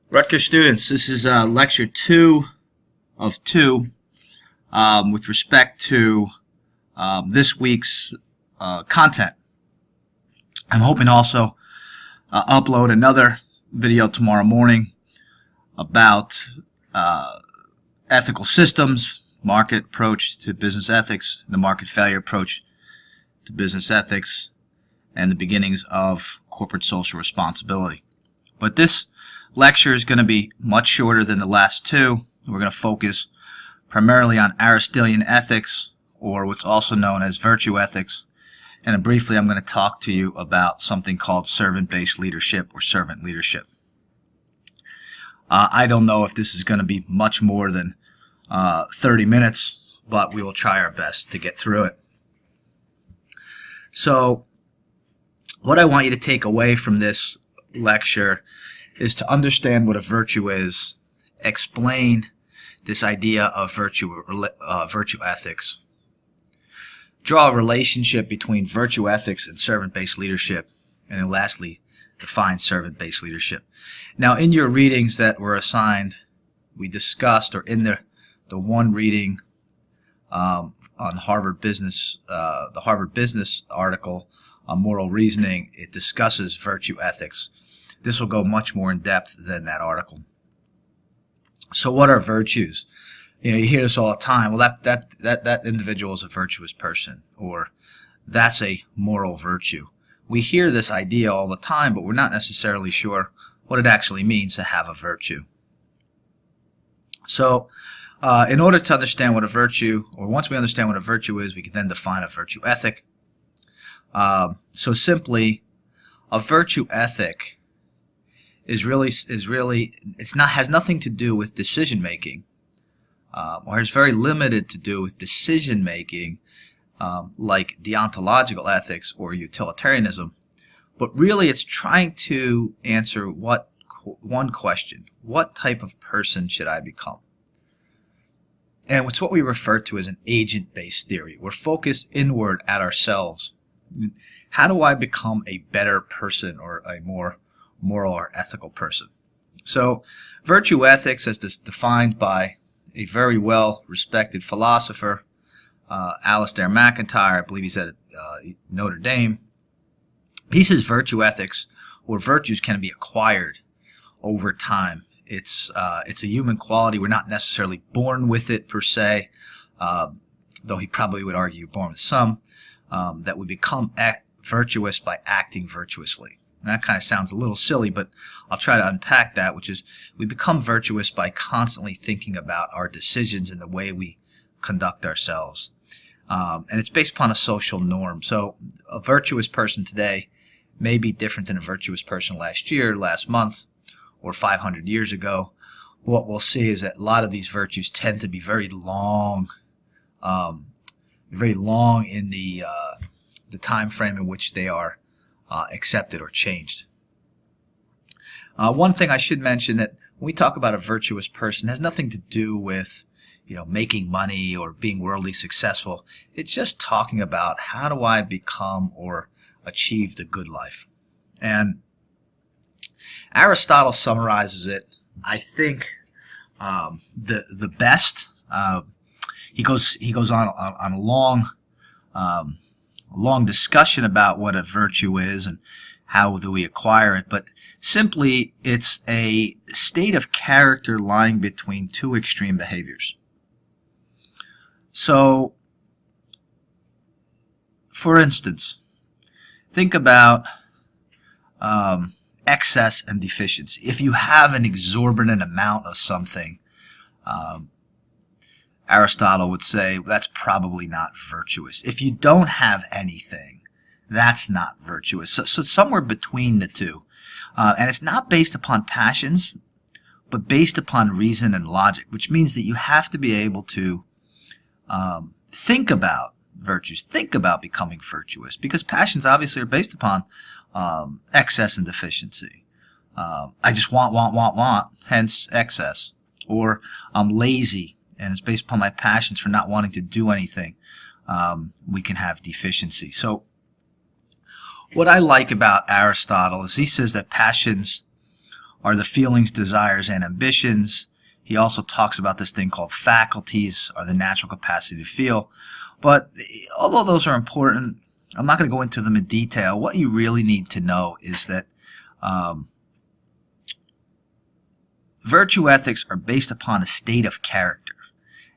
Rutgers students, this is lecture 2 of 2 with respect to this week's content. I'm hoping to also upload another video tomorrow morning about ethical systems, market approach to business ethics, the market failure approach to business ethics, and the beginnings of corporate social responsibility. But this lecture is going to be much shorter than the last two. We're going to focus primarily on Aristotelian ethics, or what's also known as virtue ethics. And briefly, I'm going to talk to you about something called servant-based leadership or servant leadership. I don't know if this is going to be much more than 30 minutes, but we will try our best to get through it. So, what I want you to take away from this lecture is to understand what a virtue is, explain this idea of virtue ethics, draw a relationship between virtue ethics and servant-based leadership, and then lastly, define servant-based leadership. Now, in your readings that were assigned, we discussed, or in the one reading on Harvard Business, the Harvard Business article on moral reasoning, it discusses virtue ethics. This will go much more in depth than that article. So what are virtues? You know, you hear this all the time. Well, that individual is a virtuous person, or that's a moral virtue. We hear this idea all the time, but we're not necessarily sure what it actually means to have a virtue. So in order to understand what a virtue, or once we understand what a virtue is, we can then define a virtue ethic. So simply, a virtue ethic has nothing to do with decision making, or has very limited to do with decision making, like deontological ethics or utilitarianism. But really, it's trying to answer one question: what type of person should I become? And it's what we refer to as an agent-based theory. We're focused inward at ourselves. How do I become a better person, or a more moral or ethical person? So virtue ethics, as defined by a very well-respected philosopher, Alasdair MacIntyre, I believe he's at Notre Dame, he says virtue ethics, or virtues, can be acquired over time. It's a human quality. We're not necessarily born with it per se, though he probably would argue you're born with some, that we become virtuous by acting virtuously. And that kind of sounds a little silly, but I'll try to unpack that, which is we become virtuous by constantly thinking about our decisions and the way we conduct ourselves. And it's based upon a social norm. So a virtuous person today may be different than a virtuous person last year, last month, or 500 years ago. What we'll see is that a lot of these virtues tend to be very long in the time frame in which they are accepted or changed. One thing I should mention, that when we talk about a virtuous person, it has nothing to do with making money or being worldly successful. It's just talking about how do I become or achieve the good life. And Aristotle summarizes it, I think, the best. He goes on a long discussion about what a virtue is and how do we acquire it, but simply it's a state of character lying between two extreme behaviors. So, for instance, think about excess and deficiency. If you have an exorbitant amount of something, Aristotle would say that's probably not virtuous. If you don't have anything, that's not virtuous. So somewhere between the two. And it's not based upon passions, but based upon reason and logic, which means that you have to be able to think about virtues, think about becoming virtuous, because passions obviously are based upon excess and deficiency. I just want, hence excess. Or I'm lazy, and it's based upon my passions for not wanting to do anything. We can have deficiency. So what I like about Aristotle is he says that passions are the feelings, desires, and ambitions. He also talks about this thing called faculties, or the natural capacity to feel. But although those are important, I'm not going to go into them in detail. What you really need to know is that virtue ethics are based upon a state of character.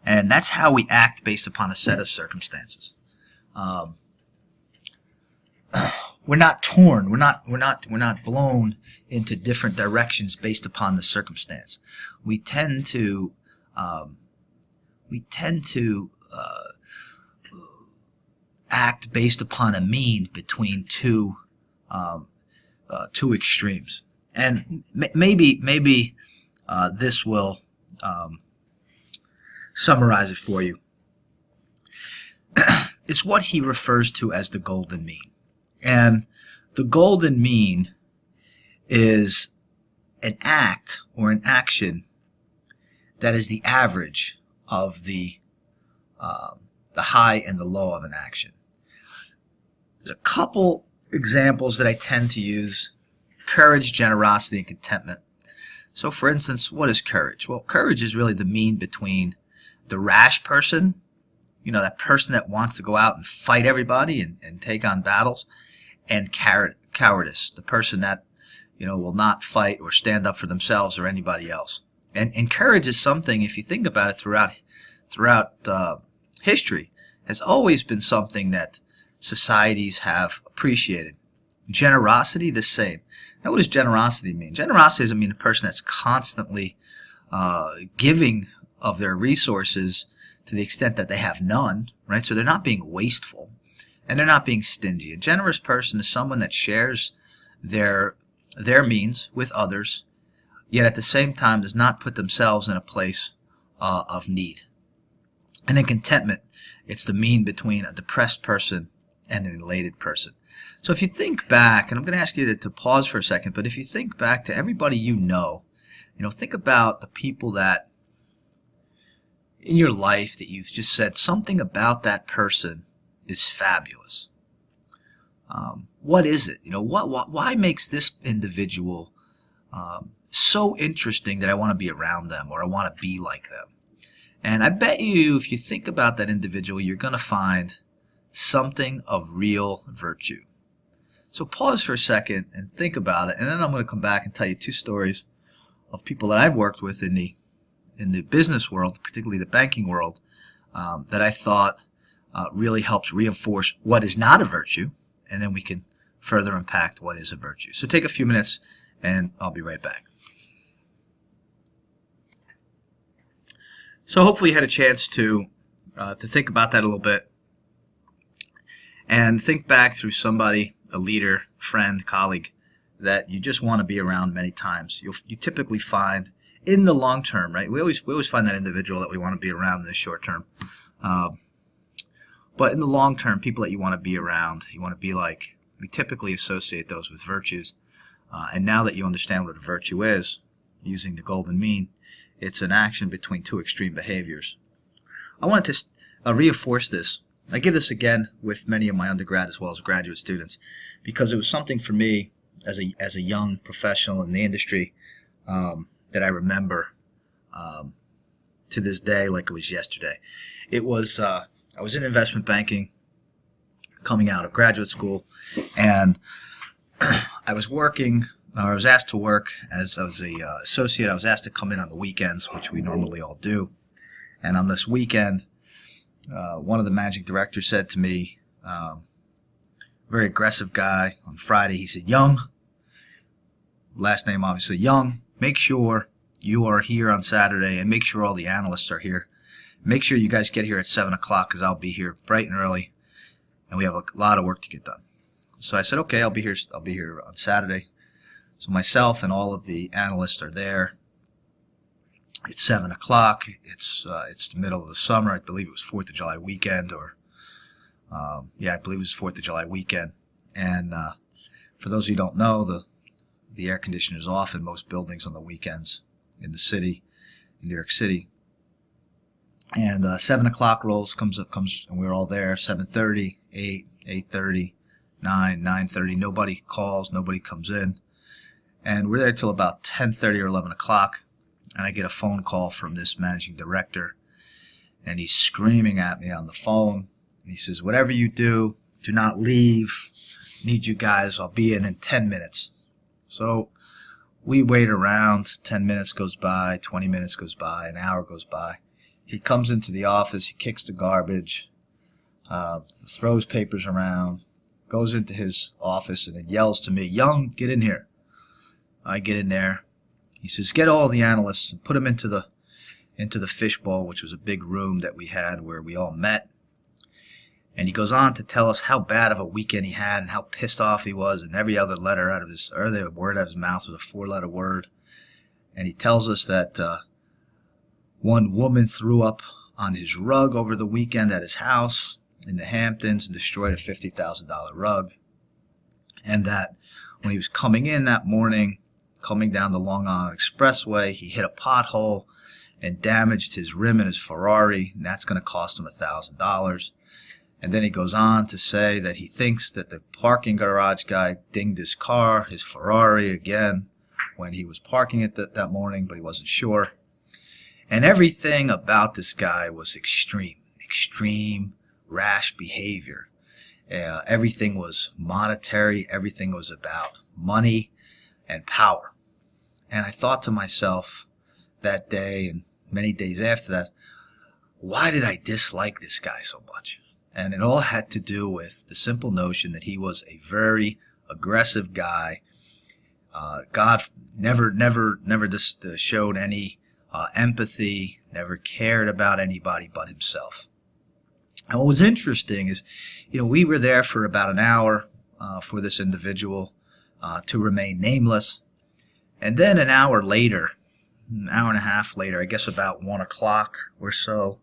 And that's how we act based upon a set of circumstances. We're not torn. We're not blown into different directions based upon the circumstance. We tend to act based upon a mean between two extremes. And maybe this will summarize it for you. It's what he refers to as the golden mean. And the golden mean is an act or an action that is the average of the high and the low of an action. There's a couple examples that I tend to use: courage, generosity, and contentment. So for instance, what is courage? Well, courage is really the mean between the rash person, that person that wants to go out and fight everybody and take on battles, and cowardice, the person that will not fight or stand up for themselves or anybody else. And courage is something, if you think about it, throughout history, has always been something that societies have appreciated. Generosity, the same. Now, what does generosity mean? Generosity doesn't mean a person that's constantly giving of their resources to the extent that they have none, right? So they're not being wasteful, and they're not being stingy. A generous person is someone that shares their means with others, yet at the same time does not put themselves in a place of need. And then contentment, it's the mean between a depressed person and an elated person. So if you think back, and I'm going to ask you to pause for a second, but if you think back to everybody think about the people that in your life that you've just said something about that person is fabulous. What is it? Why makes this individual so interesting that I want to be around them, or I want to be like them? And I bet you, if you think about that individual, you're going to find something of real virtue. So pause for a second and think about it, and then I'm going to come back and tell you two stories of people that I've worked with in the business world, particularly the banking world, that I thought really helps reinforce what is not a virtue, and then we can further impact what is a virtue. So take a few minutes, and I'll be right back. So hopefully you had a chance to think about that a little bit, and think back through somebody, a leader, friend, colleague, that you just want to be around many times. You typically find in the long term, right? We always find that individual that we want to be around in the short term. But in the long term, people that you want to be around, you want to be like, we typically associate those with virtues. And now that you understand what a virtue is, using the golden mean, it's an action between two extreme behaviors. I want to reinforce this. I give this again with many of my undergrad as well as graduate students, because it was something for me as a young professional in the industry that I remember to this day like it was yesterday. It was I was in investment banking, coming out of graduate school, and I was working. I was asked to work as I was a associate. I was asked to come in on the weekends, which we normally all do. And on this weekend, one of the managing directors said to me, very aggressive guy, on Friday, he said, "Young," last name obviously Young, "make sure you are here on Saturday, and make sure all the analysts are here. Make sure you guys get here at 7 o'clock because I'll be here bright and early, and we have a lot of work to get done." So I said, "Okay, I'll be here on Saturday." So myself and all of the analysts are there. It's 7 o'clock. It's the middle of the summer. I believe it was 4th of July weekend, I believe it was 4th of July weekend. And for those of you who don't know, the air conditioner is off in most buildings on the weekends in the city, in New York City. And 7 o'clock comes, and we're all there. 7:30, 8, 8:30, 9, 9:30. Nobody calls. Nobody comes in. And we're there till about 10:30 or 11 o'clock, and I get a phone call from this managing director, and he's screaming at me on the phone. And he says, "Whatever you do, do not leave. Need you guys. I'll be in 10 minutes." So we wait around. 10 minutes goes by, 20 minutes goes by, an hour goes by. He comes into the office, he kicks the garbage, throws papers around, goes into his office, and then yells to me, "Young, get in here." I get in there. He says, "Get all the analysts and put them into the fishbowl," which was a big room that we had where we all met. And he goes on to tell us how bad of a weekend he had and how pissed off he was, and every other word out of his mouth was a 4-letter word. And he tells us that one woman threw up on his rug over the weekend at his house in the Hamptons and destroyed a $50,000 rug. And that when he was coming in that morning, coming down the Long Island Expressway, he hit a pothole and damaged his rim in his Ferrari, and that's going to cost him $1,000. And then he goes on to say that he thinks that the parking garage guy dinged his car, his Ferrari, again when he was parking it that morning, but he wasn't sure. And everything about this guy was extreme, rash behavior. Everything was monetary. Everything was about money and power. And I thought to myself that day and many days after that, why did I dislike this guy so much? And it all had to do with the simple notion that he was a very aggressive guy. God never just showed any empathy, never cared about anybody but himself. And what was interesting is, we were there for about an hour for this individual to remain nameless. And then an hour later, an hour and a half later, I guess about 1 o'clock or so,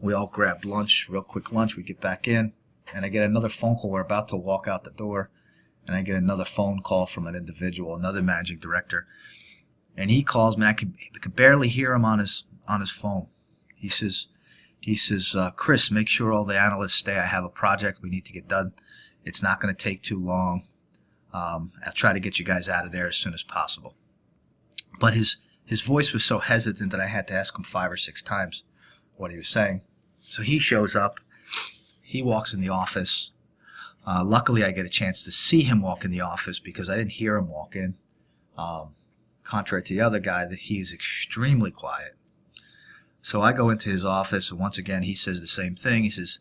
we all grabbed lunch, real quick lunch. We get back in, and I get another phone call. We're about to walk out the door, and I get another phone call from an individual, another managing director. And he calls me. I could barely hear him on his phone. He says, "Chris, make sure all the analysts stay. I have a project we need to get done. It's not going to take too long. I'll try to get you guys out of there as soon as possible." But his voice was so hesitant that I had to ask him 5 or 6 times what he was saying. So he shows up. He walks in the office. Luckily, I get a chance to see him walk in the office because I didn't hear him walk in. Contrary to the other guy, that he's extremely quiet. So I go into his office, and once again, he says the same thing. He says,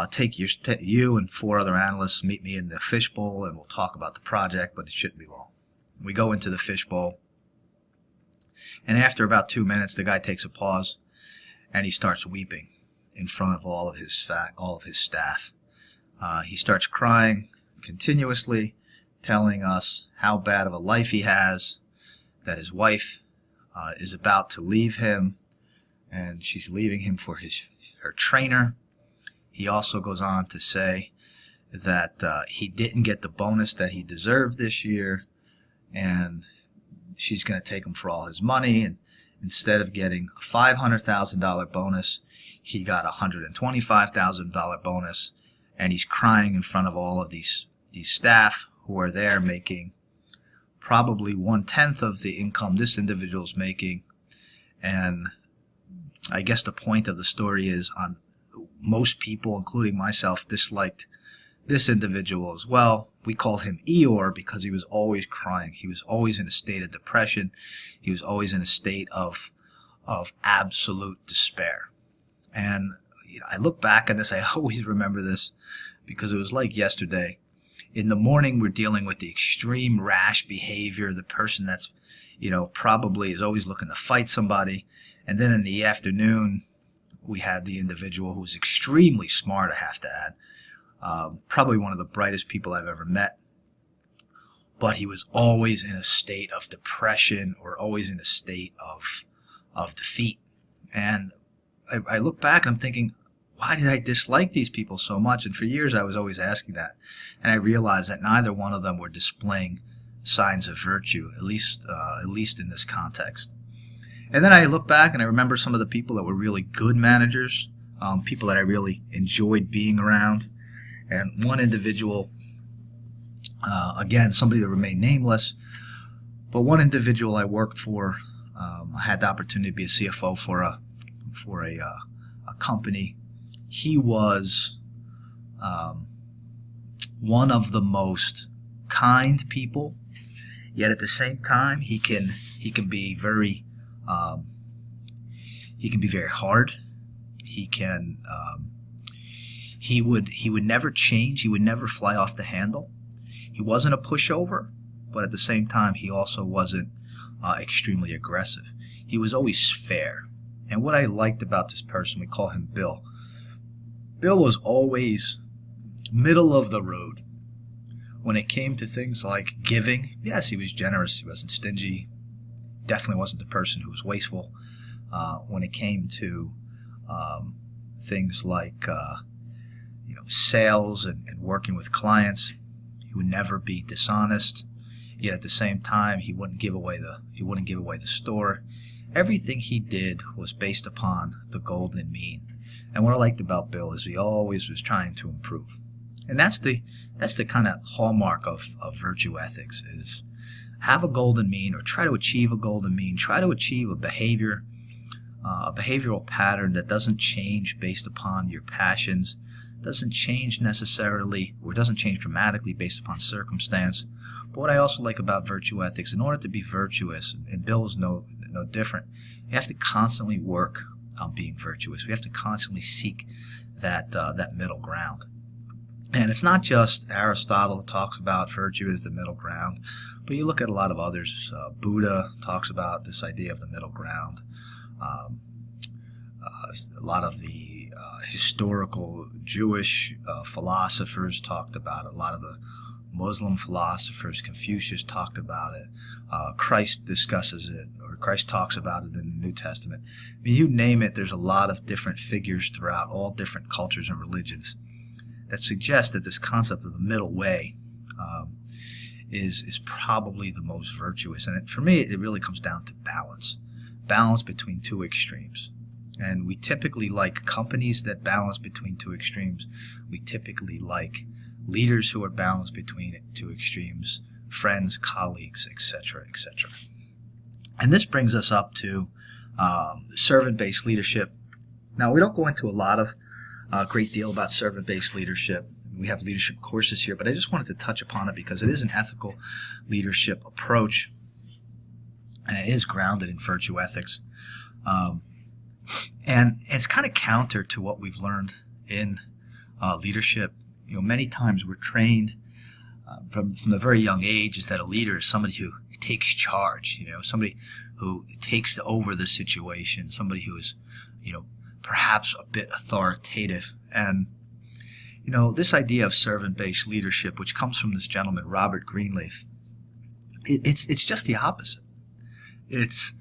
take you and 4 other analysts, meet me in the fishbowl, and we'll talk about the project, but it shouldn't be long. We go into the fishbowl, and after about 2 minutes, the guy takes a pause, and he starts weeping in front of all of his staff. He starts crying continuously, telling us how bad of a life he has, that his wife is about to leave him, and she's leaving him for her trainer. He also goes on to say that he didn't get the bonus that he deserved this year, and she's going to take him for all his money, and instead of getting a $500,000 bonus, he got a $125,000 bonus, and he's crying in front of all of these staff who are there making probably 1/10 of the income this individual's making. And I guess the point of the story is most people, including myself, disliked this individual as well. We called him Eeyore because he was always crying. He was always in a state of depression. He was always in a state of absolute despair. And I look back on this, I always remember this because it was like yesterday. In the morning, we're dealing with the extreme rash behavior, the person that's, probably is always looking to fight somebody. And then in the afternoon, we had the individual who's extremely smart, I have to add. Probably one of the brightest people I've ever met. But he was always in a state of depression or always in a state of defeat. And I look back and I'm thinking, why did I dislike these people so much? And for years I was always asking that. And I realized that neither one of them were displaying signs of virtue, at least in this context. And then I look back and I remember some of the people that were really good managers, people that I really enjoyed being around. And one individual, again, somebody that remained nameless, But one individual I worked for, I had the opportunity to be a CFO for a company. He was one of the most kind people, yet at the same time he can be very hard. He would never change. He would never fly off the handle. He wasn't a pushover, but at the same time he also wasn't extremely aggressive. He was always fair. And what I liked about this person, we call him Bill. Bill was always middle of the road when it came to things like giving. Yes, he was generous. He wasn't stingy. Definitely wasn't the person who was wasteful. When it came to things like sales and working with clients, he would never be dishonest. Yet at the same time, he wouldn't give away the store. Everything he did was based upon the golden mean. And what I liked about Bill is he always was trying to improve. And that's the kind of hallmark of virtue ethics, is have a golden mean, or try to achieve a golden mean. Try to achieve a behavioral pattern that doesn't change based upon your passions, doesn't change necessarily, or doesn't change dramatically based upon circumstance. But what I also like about virtue ethics, in order to be virtuous, and Bill is no different, you have to constantly work on being virtuous. We have to constantly seek that middle ground. And it's not just Aristotle that talks about virtue as the middle ground, but you look at a lot of others. Buddha talks about this idea of the middle ground. A lot of the historical Jewish philosophers talked about it. A lot of the Muslim philosophers, Confucius talked about it. Christ discusses it, or Christ talks about it in the New Testament. I mean, you name it, there's a lot of different figures throughout all different cultures and religions that suggest that this concept of the middle way is probably the most virtuous. And for me, it really comes down to balance between two extremes. And we typically like companies that balance between two extremes. We typically like leaders who are balanced between two extremes, friends, colleagues, etc., etc. And this brings us up to servant-based leadership. Now, we don't go into a great deal about servant-based leadership. We have leadership courses here, but I just wanted to touch upon it because it is an ethical leadership approach, and it is grounded in virtue ethics. And it's kind of counter to what we've learned in leadership. Many times we're trained from a very young age is that a leader is somebody who takes charge, somebody who takes over the situation, somebody who is, perhaps a bit authoritative. And, this idea of servant-based leadership, which comes from this gentleman, Robert Greenleaf, it's just the opposite. It's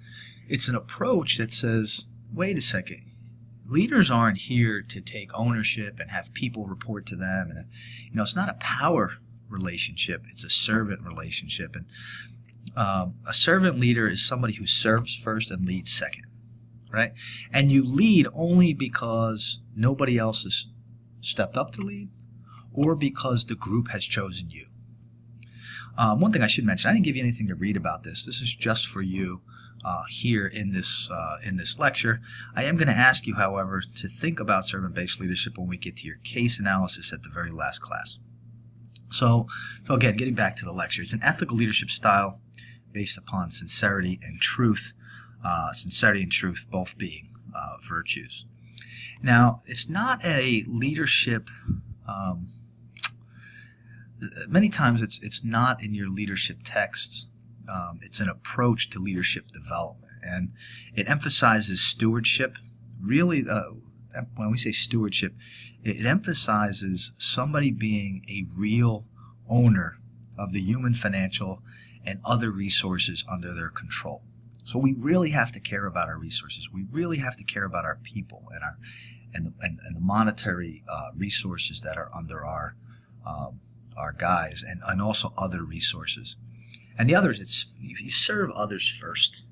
an approach that says, wait a second, leaders aren't here to take ownership and have people report to them. And, it's not a power relationship. It's a servant relationship. And a servant leader is somebody who serves first and leads second, right? And you lead only because nobody else has stepped up to lead, or because the group has chosen you. One thing I should mention, I didn't give you anything to read about this. This is just for you here in this lecture. I am going to ask you, however, to think about servant-based leadership when we get to your case analysis at the very last class. So again, getting back to the lecture, it's an ethical leadership style based upon sincerity and truth. Sincerity and truth both being virtues. Now, it's not a leadership. Many times, it's not in your leadership texts. It's an approach to leadership development, and it emphasizes stewardship. Really, when we say stewardship, it emphasizes somebody being a real owner of the human, financial, and other resources under their control. So we really have to care about our resources. We really have to care about our people and the monetary resources that are under our guise, and also other resources. And the others, it's you serve others first,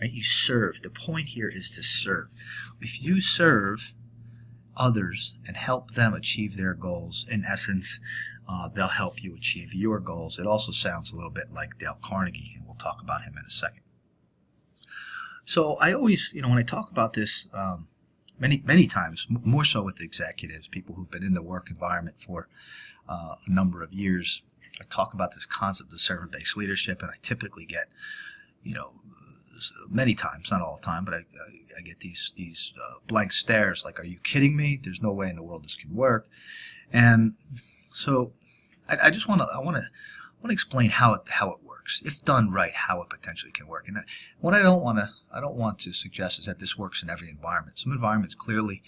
right? You serve. The point here is to serve. If you serve others and help them achieve their goals, in essence, they'll help you achieve your goals. It also sounds a little bit like Dale Carnegie, and we'll talk about him in a second. So I always, when I talk about this, many times, more so with executives, people who've been in the work environment for a number of years, I talk about this concept of servant-based leadership, and I typically get, many times, not all the time, but I get these blank stares, like, "Are you kidding me? There's no way in the world this can work." And so I just want to explain how it works, if done right, how it potentially can work. And what I don't want to suggest is that this works in every environment. Some environments clearly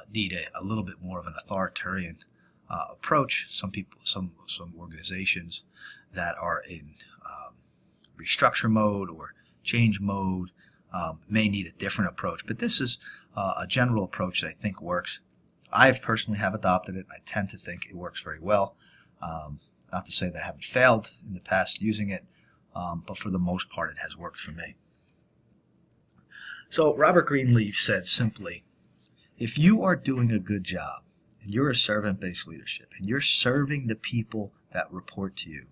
need a little bit more of an authoritarian approach. Some organizations that are in restructure mode or change mode may need a different approach. But this is a general approach that I think works. I personally have adopted it, and I tend to think it works very well. Not to say that I haven't failed in the past using it, but for the most part it has worked for me. So Robert Greenleaf said simply, if you are doing a good job, and you're a servant-based leadership, and you're serving the people that report to you,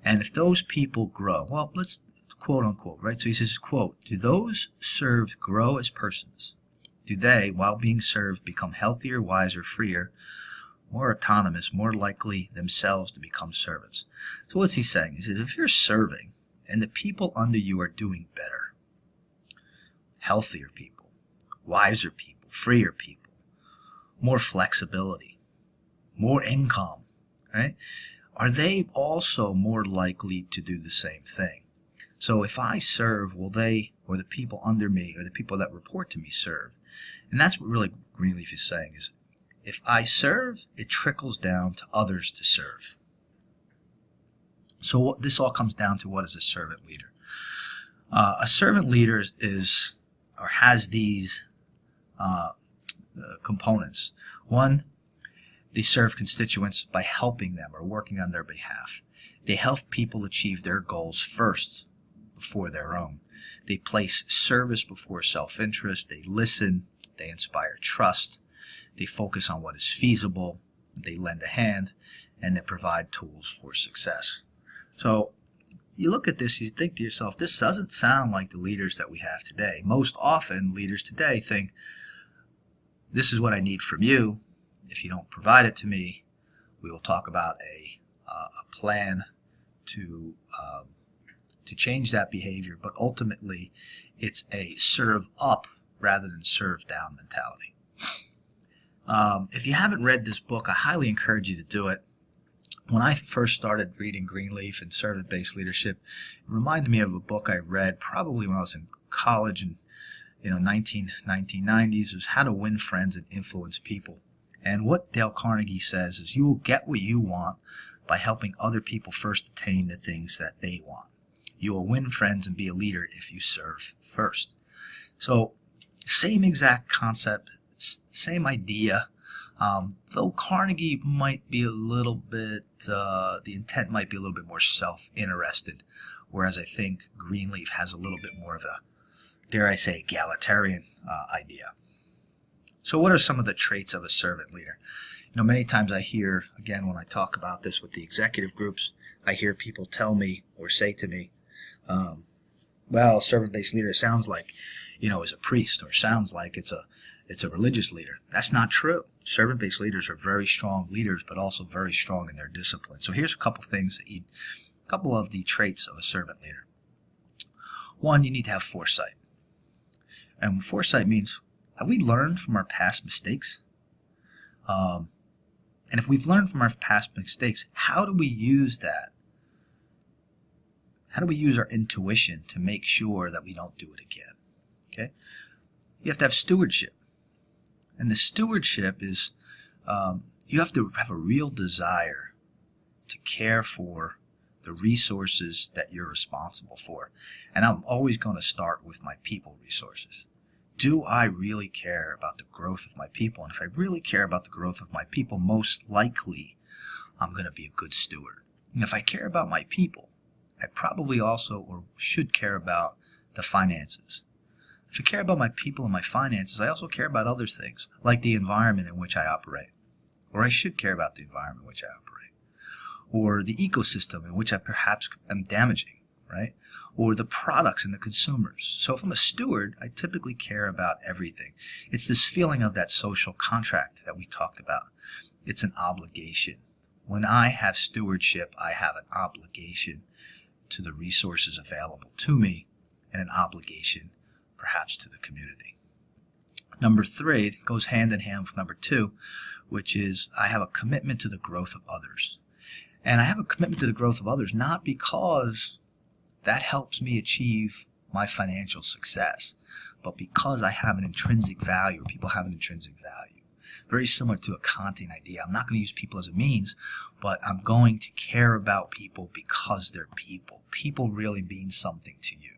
and if those people grow, well, let's quote unquote, right? So he says, quote, "Do those served grow as persons? Do they, while being served, become healthier, wiser, freer, more autonomous, more likely themselves to become servants?" So what's he saying? He says, if you're serving and the people under you are doing better, healthier people, wiser people, freer people, more flexibility, more income, right? Are they also more likely to do the same thing? So if I serve, will they, or the people under me, or the people that report to me serve? And that's what really Greenleaf is saying, is if I serve, it trickles down to others to serve. So this all comes down to, what is a servant leader? A servant leader is or has these components. One, they serve constituents by helping them or working on their behalf. They help people achieve their goals first before their own. They place service before self-interest. They listen. They inspire trust. They focus on what is feasible. They lend a hand, and they provide tools for success. So you look at this, you think to yourself, this doesn't sound like the leaders that we have today. Most often, leaders today think, this is what I need from you. If you don't provide it to me, we will talk about a plan to change that behavior. But ultimately, it's a serve up rather than serve down mentality. If you haven't read this book, I highly encourage you to do it. When I first started reading Greenleaf and servant-based leadership, it reminded me of a book I read probably when I was in college in 1990s. It was How to Win Friends and Influence People. And what Dale Carnegie says is, you will get what you want by helping other people first attain the things that they want. You will win friends and be a leader if you serve first. So, same exact concept, same idea. Though Carnegie might be a little bit, the intent might be a little bit more self-interested, whereas I think Greenleaf has a little bit more of a, dare I say, egalitarian idea. So what are some of the traits of a servant leader? Many times I hear, again, when I talk about this with the executive groups, I hear people tell me or say to me, well, servant-based leader sounds like, is a priest, or sounds like it's a religious leader. That's not true. Servant-based leaders are very strong leaders, but also very strong in their discipline. So here's a couple things, a couple of the traits of a servant leader. One, you need to have foresight. And foresight means, have we learned from our past mistakes? And if we've learned from our past mistakes, how do we use that? How do we use our intuition to make sure that we don't do it again? Okay? You have to have stewardship. And the stewardship is, you have to have a real desire to care for the resources that you're responsible for. And I'm always going to start with my people resources. Do I really care about the growth of my people? And if I really care about the growth of my people, most likely I'm going to be a good steward. And if I care about my people, I probably also or should care about the finances. If I care about my people and my finances, I also care about other things, like the environment in which I operate. Or I should care about the environment in which I operate. Or the ecosystem in which I perhaps am damaging, right? Or the products and the consumers. So if I'm a steward, I typically care about everything. It's this feeling of that social contract that we talked about. It's an obligation. When I have stewardship, I have an obligation to the resources available to me and an obligation perhaps to the community. Number 3 goes hand in hand with number 2, which is I have a commitment to the growth of others. And I have a commitment to the growth of others not because that helps me achieve my financial success, but because I have an intrinsic value, or people have an intrinsic value. Very similar to a Kantian idea. I'm not going to use people as a means, but I'm going to care about people because they're people. People really mean something to you.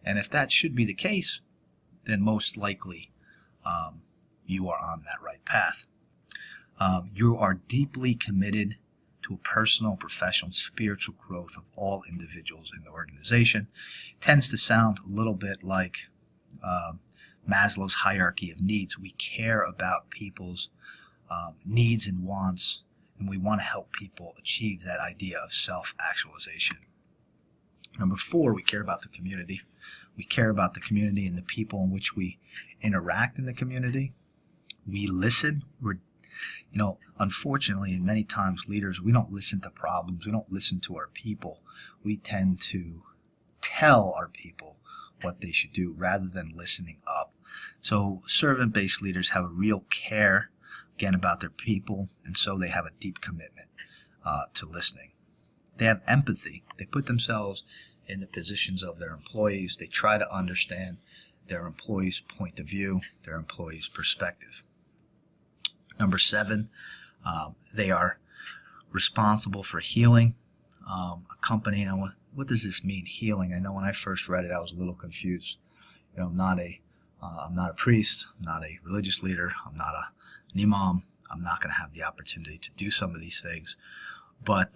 And if that should be the case, then most likely you are on that right path. You are deeply committed to a personal, professional, spiritual growth of all individuals in the organization. It tends to sound a little bit like Maslow's hierarchy of needs. We care about people's needs and wants, and we want to help people achieve that idea of self-actualization. Number 4, we care about the community. We care about the community and the people in which we interact in the community. We listen. Unfortunately, many times leaders, we don't listen to problems. We don't listen to our people. We tend to tell our people what they should do rather than listening up. So servant-based leaders have a real care, again, about their people, and so they have a deep commitment to listening. They have empathy. They put themselves in the positions of their employees. They try to understand their employees' point of view, their employees' perspective. Number 7, they are responsible for healing a company. Now, what does this mean, healing? I know when I first read it, I was a little confused. I'm not a priest. I'm not a religious leader. I'm not an imam. I'm not going to have the opportunity to do some of these things. But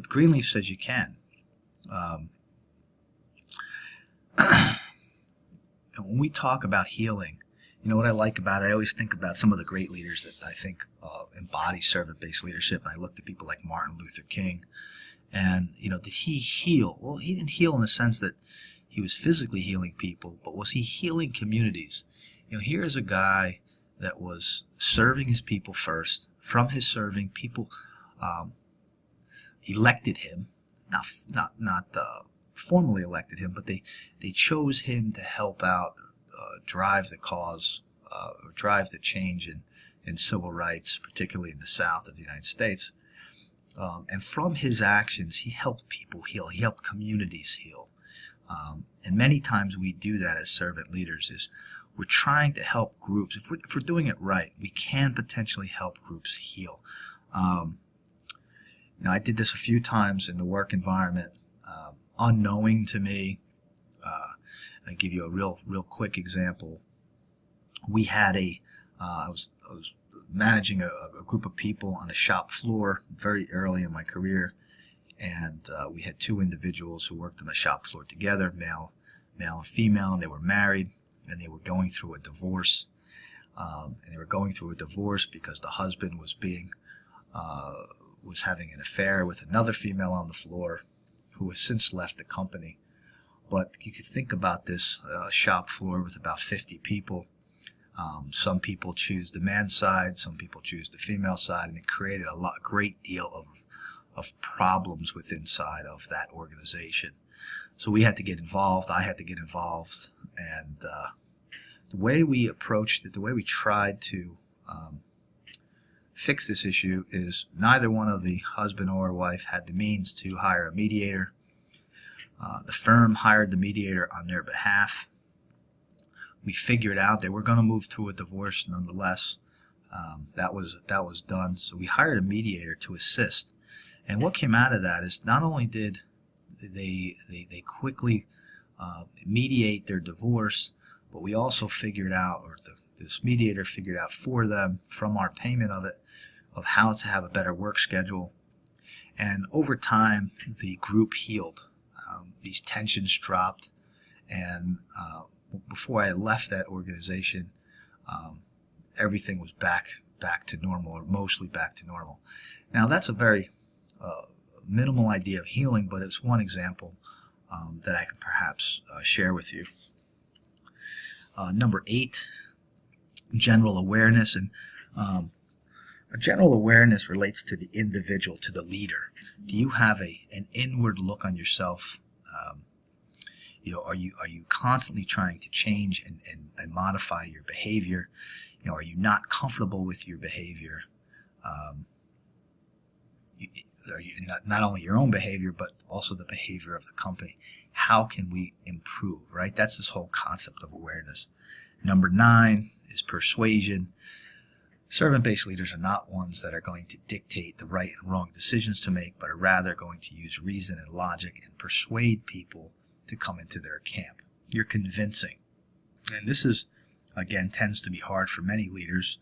Greenleaf says you can. When we talk about healing, what I like about it, I always think about some of the great leaders that I think embody servant-based leadership. And I look to people like Martin Luther King. And, did he heal? Well, he didn't heal in the sense that he was physically healing people, but was he healing communities? Here's a guy that was serving his people first. From his serving, people elected him, not formally elected him, but they chose him to help out, drive the cause, or drive the change in civil rights, particularly in the South of the United States. And from his actions, he helped people heal. He helped communities heal. And many times we do that as servant leaders. Is we're trying to help groups. If we're doing it right, we can potentially help groups heal. I did this a few times in the work environment, unknowing to me. I'll give you a real quick example. We had I was managing a group of people on a shop floor very early in my career, and we had 2 individuals who worked on the shop floor together, male and female, and they were married, and they were going through a divorce. And they were going through a divorce because the husband was having an affair with another female on the floor who has since left the company. But you could think about this shop floor with about 50 people. Some people choose the man's side, some people choose the female side, and it created a great deal of problems inside of that organization. So we had to get involved. I had to get involved, and the way we approached it, the way we tried to fix this issue is neither one of the husband or wife had the means to hire a mediator. The firm hired the mediator on their behalf. We figured out they were going to move to a divorce nonetheless. That was done. So we hired a mediator to assist. And what came out of that is not only did they quickly mediate their divorce, but we also figured out, or this mediator figured out for them, from our payment of it, of how to have a better work schedule. And over time, the group healed. These tensions dropped, and before I left that organization, everything was back to normal, or mostly back to normal. Now, that's a very minimal idea of healing, but it's one example that I can perhaps share with you. Number 8, general awareness. And a general awareness relates to the individual, to the leader. Do you have an inward look on yourself? Are you constantly trying to change and modify your behavior? Are you not comfortable with your behavior? Are you not only your own behavior, but also the behavior of the company? How can we improve, right? That's this whole concept of awareness. Number 9 is persuasion. Servant-based leaders are not ones that are going to dictate the right and wrong decisions to make, but are rather going to use reason and logic and persuade people to come into their camp. You're convincing. And this is, again, tends to be hard for many leaders,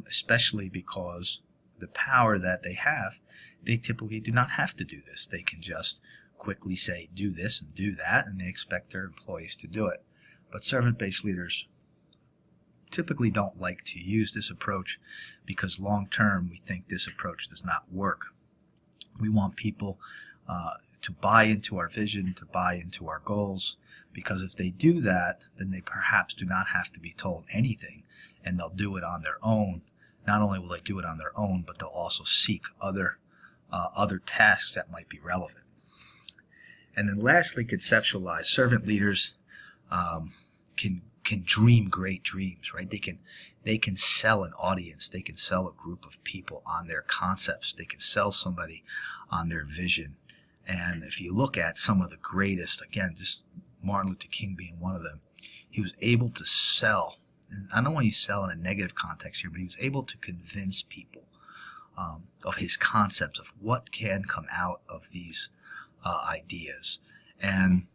especially because the power that they have, they typically do not have to do this. They can just quickly say, do this and do that, and they expect their employees to do it. But servant-based leaders typically don't like to use this approach because long-term we think this approach does not work. We want people to buy into our vision, to buy into our goals, because if they do that, then they perhaps do not have to be told anything, and they'll do it on their own. Not only will they do it on their own, but they'll also seek other tasks that might be relevant. And then lastly, conceptualize. Servant leaders can dream great dreams, right? They can sell an audience. They can sell a group of people on their concepts. They can sell somebody on their vision. And if you look at some of the greatest, again, just Martin Luther King being one of them, he was able to sell. And I don't want to sell in a negative context here, but he was able to convince people of his concepts, of what can come out of these ideas. And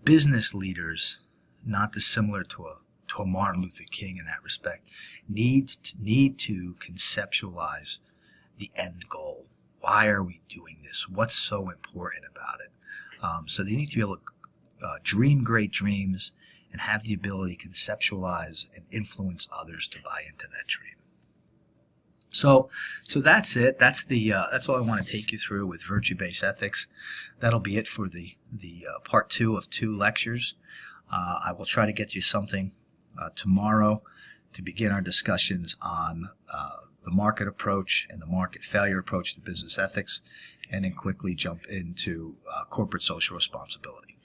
business leaders, not dissimilar to a Martin Luther King in that respect, need to conceptualize the end goal. Why are we doing this? What's so important about it? So they need to be able to dream great dreams and have the ability to conceptualize and influence others to buy into that dream. So that's it. That's all I want to take you through with virtue-based ethics. That'll be it for the part 2 of 2 lectures. I will try to get you something tomorrow to begin our discussions on the market approach and the market failure approach to business ethics, and then quickly jump into corporate social responsibility.